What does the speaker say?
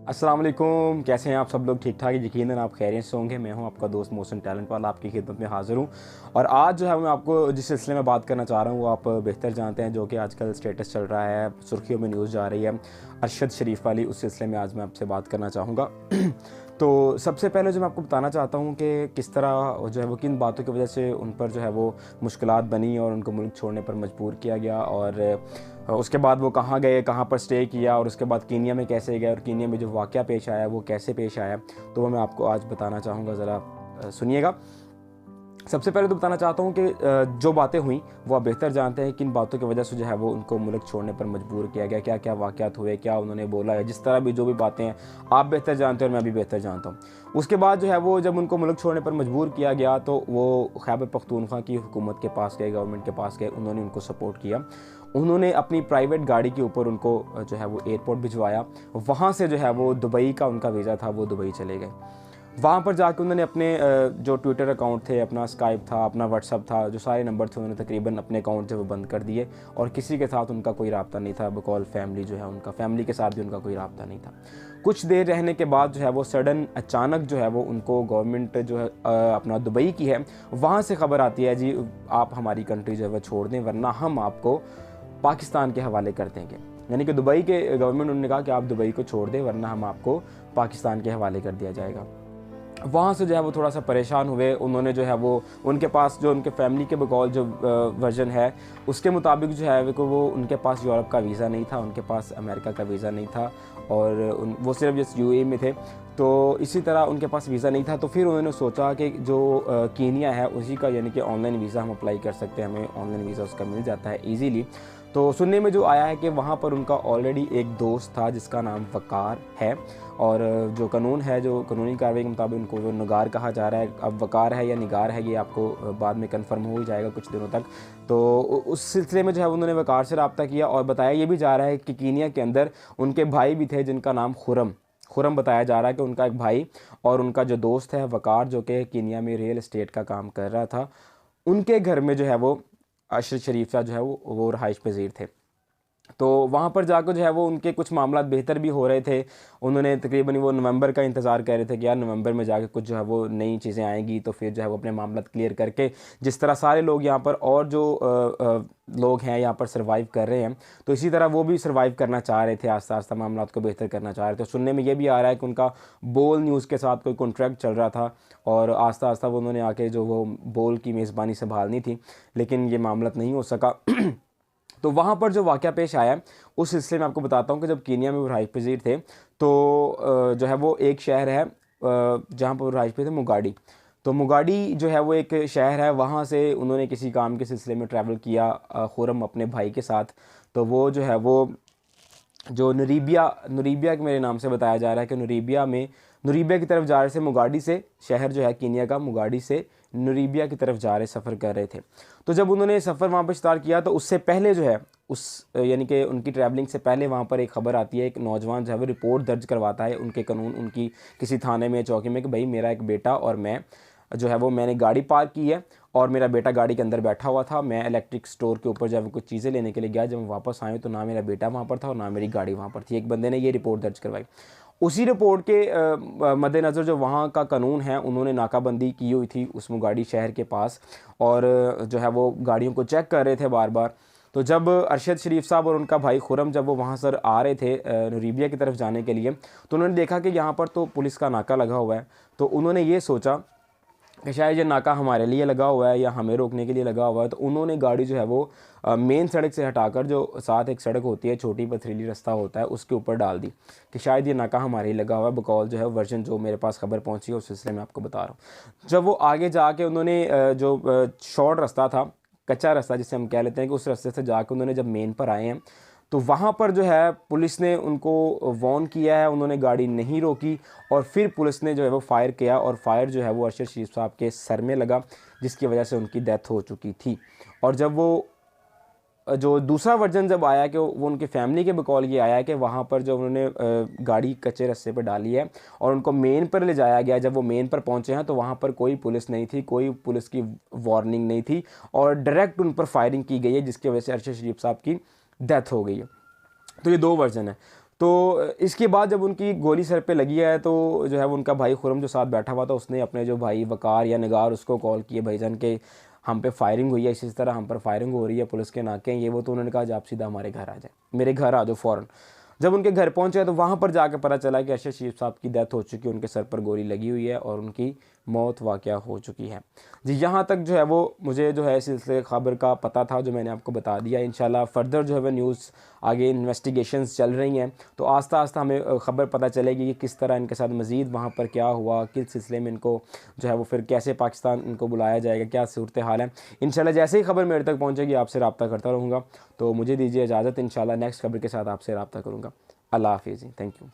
अस्सलाम वालेकुम, कैसे हैं आप सब लोग? ठीक ठाक, यकीनन आप खैरियत से होंगे। मैं हूं आपका दोस्त मोहसिन टैलेंट वाला, आपकी खिदमत में हाज़िर हूं। और आज जो है मैं आपको जिस सिलसिले में बात करना चाह रहा हूं वो आप बेहतर जानते हैं, जो कि आजकल स्टेटस चल रहा है, सुर्खियों में न्यूज़ जा रही है, अरशद शरीफ वाली। उस सिलसिले में आज मैं आपसे बात करना चाहूँगा। तो सबसे पहले जो मैं आपको बताना चाहता हूँ कि किस तरह जो है वो किन बातों की वजह से उन पर जो है वो मुश्किलात बनी और उनको मुल्क छोड़ने पर मजबूर किया गया, और उसके बाद वो कहाँ गए, कहाँ पर स्टे किया, और उसके बाद कीनिया में कैसे गए, और कीनिया में जो वाक़या पेश आया वो कैसे पेश आया, तो वो मैं आपको आज बताना चाहूँगा। ज़रा सुनिएगा। सबसे पहले तो बताना चाहता हूँ कि जो बातें हुई वो आप बेहतर जानते हैं, किन बातों की वजह से जो है वो उनको मुल्क छोड़ने पर मजबूर किया गया, क्या क्या वाक़यात हुए, क्या उन्होंने बोला है, जिस तरह भी जो भी बातें हैं आप बेहतर जानते हैं और मैं भी बेहतर जानता हूँ। उसके बाद जो है वो जब उनको मुल्क छोड़ने पर मजबूर किया गया तो वो खैबर पख्तूनख्वा की हुकूमत के पास गए, गवर्नमेंट के पास गए, उन्होंने उनको सपोर्ट किया। उन्होंने अपनी प्राइवेट गाड़ी के ऊपर उनको जो है वो एयरपोर्ट भिजवाया। वहाँ से जो है वो दुबई का उनका वीज़ा था, वो दुबई चले गए। वहाँ पर जाके उन्होंने अपने जो ट्विटर अकाउंट थे, अपना स्काइप था, अपना व्हाट्सअप था, जो सारे नंबर थे उन्होंने तकरीबन अपने अकाउंट से वो बंद कर दिए, और किसी के साथ उनका कोई रब्ता नहीं था। बकौल फैमिली जो है उनका, फैमिली के साथ भी उनका कोई रब्ता नहीं था। कुछ देर रहने के बाद जो है वो सडन अचानक जो है वो उनको गवर्नमेंट जो है अपना दुबई की है, वहाँ से ख़बर आती है, जी आप हमारी कंट्री जो है वो छोड़ दें वरना हम आपको पाकिस्तान के हवाले कर देंगे। यानी कि दुबई के गवर्नमेंट उन्होंने कहा कि आप दुबई को छोड़ दें वरना हम आपको पाकिस्तान के हवाले कर दिया जाएगा। वहाँ से जो है वो थोड़ा सा परेशान हुए। उन्होंने जो है वो उनके पास जो उनके फैमिली के बकौल जो वर्जन है उसके मुताबिक जो है वो उनके पास यूरोप का वीज़ा नहीं था, उनके पास अमेरिका का वीज़ा नहीं था, और वो सिर्फ जिस यूएई में थे। तो इसी तरह उनके पास वीज़ा नहीं था। तो फिर उन्होंने सोचा कि जो कीनिया है उसी का, यानी कि ऑनलाइन वीज़ा हम अप्लाई कर सकते हैं, हमें ऑनलाइन वीज़ा उसका मिल जाता है ईजीली। तो सुनने में जो आया है कि वहाँ पर उनका ऑलरेडी एक दोस्त था जिसका नाम वकार है, और जो कानून है, जो कानूनी कार्रवाई के मुताबिक उनको वो निगार कहा जा रहा है। अब वकार है या निगार है ये आपको बाद में कंफर्म हो ही जाएगा कुछ दिनों तक। तो उस सिलसिले में जो है उन्होंने वकार से रब्ता किया, और बताया ये भी जा रहा है कि कीनिया के अंदर उनके भाई भी थे जिनका नाम खुरम खुरम बताया जा रहा है कि उनका एक भाई और उनका जो दोस्त है वकार, जो कि कीनिया में रियल एस्टेट का काम कर रहा था, उनके घर में जो है वो अरशद शरीफ साहब जो है वो रहाइश पजीर थे। तो वहाँ पर जाकर जो है वो उनके कुछ मामला बेहतर भी हो रहे थे। उन्होंने तकरीबन वो नवंबर का इंतज़ार कर रहे थे कि यार नवंबर में जाके कुछ जो है वो नई चीज़ें आएंगी, तो फिर जो है वो अपने मामला क्लियर करके, जिस तरह सारे लोग यहाँ पर और जो लोग हैं यहाँ पर सर्वाइव कर रहे हैं, तो इसी तरह वो भी सर्वाइव करना चाह रहे थे, आस्ता आस्ता मामला को बेहतर करना चाह रहे थे। सुनने में ये भी आ रहा है कि उनका बोल न्यूज़ के साथ कोई कॉन्ट्रैक्ट चल रहा था, और आस्ता आस्ता वो उन्होंने आके जो वो बोल की मेज़बानी संभालनी थी, लेकिन ये मामला नहीं हो सका। तो वहाँ पर जो वाक़या पेश आया उस सिलसिले में आपको बताता हूँ कि जब कीनिया में वो रहाइश पज़ीर थे, तो जो है वो एक शहर है जहाँ पर रहाइश पज़ीर थे, मुगाड़ी। तो मुगाड़ी जो है वो एक शहर है, वहाँ से उन्होंने किसी काम के सिलसिले में ट्रैवल किया खुरम अपने भाई के साथ। तो वो जो है वो जो नुरीबिया के मेरे नाम से बताया जा रहा है कि नुरीबिया की तरफ जा रहे थे। मुगाड़ी से, शहर जो है कीनिया का, मुगाड़ी से नुरीबिया की तरफ जा रहे, सफ़र कर रहे थे। तो जब उन्होंने सफ़र वहाँ पर स्टार्ट किया तो उससे पहले जो है यानी कि उनकी ट्रैवलिंग से पहले वहाँ पर एक ख़बर आती है, एक नौजवान जो है वो रिपोर्ट दर्ज करवाता है उनके कानून उनकी किसी थाने में, चौकी में, कि भाई मेरा एक बेटा और मैं जो है वो, मैंने गाड़ी पार्क की है और मेरा बेटा गाड़ी के अंदर बैठा हुआ था। मैं इलेक्ट्रिक स्टोर के ऊपर जब कुछ चीज़ें लेने के लिए गया, जब मैं वापस आया तो ना मेरा बेटा वहाँ पर था और ना मेरी गाड़ी वहाँ पर थी। एक बंदे ने ये रिपोर्ट दर्ज करवाई। उसी रिपोर्ट के मद्देनज़र जो वहाँ का कानून है, उन्होंने नाकाबंदी की हुई थी उस मुगाड़ी शहर के पास, और जो है वो गाड़ियों को चेक कर रहे थे बार बार। तो जब अरशद शरीफ साहब और उनका भाई खुरम जब वो वहाँ सर आ रहे थे नुरीबिया की तरफ जाने के लिए, तो उन्होंने देखा कि यहाँ पर तो पुलिस का नाका लगा हुआ है। तो उन्होंने ये सोचा कि शायद ये नाका हमारे लिए लगा हुआ है या हमें रोकने के लिए लगा हुआ है। तो उन्होंने गाड़ी जो है वो मेन सड़क से हटाकर जो साथ एक सड़क होती है, छोटी पथरीली रास्ता होता है, उसके ऊपर डाल दी कि शायद ये नाका हमारे ही लगा हुआ है। बकौल जो है वर्जन जो मेरे पास खबर पहुंची है उस सिलसिले में आपको बता रहा हूँ। जब वो आगे जाके उन्होंने जो शॉर्ट रास्ता था, कच्चा रास्ता जिसे हम कह लेते हैं, कि उस रास्ते से जाकर उन्होंने जब मेन पर आए हैं तो वहाँ पर जो है पुलिस ने उनको वार्न किया है, उन्होंने गाड़ी नहीं रोकी, और फिर पुलिस ने जो है वो फायर किया, और फायर जो है वो अरशद शरीफ साहब के सर में लगा, जिसकी वजह से उनकी डेथ हो चुकी थी। और जब वो जो दूसरा वर्जन जब आया कि वो उनकी फैमिली के बकौल ये आया कि वहाँ पर जो उन्होंने गाड़ी कच्चे रास्ते पर डाली है और उनको मेन पर ले जाया गया, जब वो मेन पर पहुँचे हैं तो वहाँ पर कोई पुलिस नहीं थी, कोई पुलिस की वार्निंग नहीं थी, और डायरेक्ट उन पर फायरिंग की गई है, जिसकी वजह से अरशद शरीफ साहब की डेथ हो गई है। तो ये दो वर्जन है। तो इसके बाद जब उनकी गोली सर पे लगी है तो जो है वो उनका भाई खुरम जो साथ बैठा हुआ था उसने अपने जो भाई वकार या निगार उसको कॉल किए भाईजान के हम पे फायरिंग हुई है, इसी तरह हम पर फायरिंग हो रही है, पुलिस के नाके हैं ये वो। तो उन्होंने कहा आप सीधा हमारे घर आ जाए, मेरे घर आ जाओ फ़ौरन। जब उनके घर पहुंचे तो वहाँ पर जाकर पता चला कि अरशद शरीफ साहब की डेथ हो चुकी है, उनके सर पर गोली लगी हुई है और उनकी मौत वाक़या हो चुकी है जी। यहाँ तक जो है वो मुझे जो है सिलसिले ख़बर का पता था जो मैंने आपको बता दिया। इंशाल्लाह फ़र्दर जो है वो न्यूज़ आगे इन्वेस्टिगेशंस चल रही हैं तो आस्ता आस्ता हमें ख़बर पता चलेगी कि किस तरह इनके साथ मज़ीद वहाँ पर क्या हुआ, किस सिलसिले में इनको जो है वो फिर कैसे पाकिस्तान इनको बुलाया जाएगा, क्या सूरत हाल है। इंशाल्लाह जैसे ही ख़बर मेरे तक पहुँचेगी आपसे रब्ता करता रहूँगा। तो मुझे दीजिए इजाज़त, इंशाल्लाह नेक्स्ट खबर के साथ आपसे रब्ता करूँगा। अल्लाह हाफ़िज़, थैंक यू।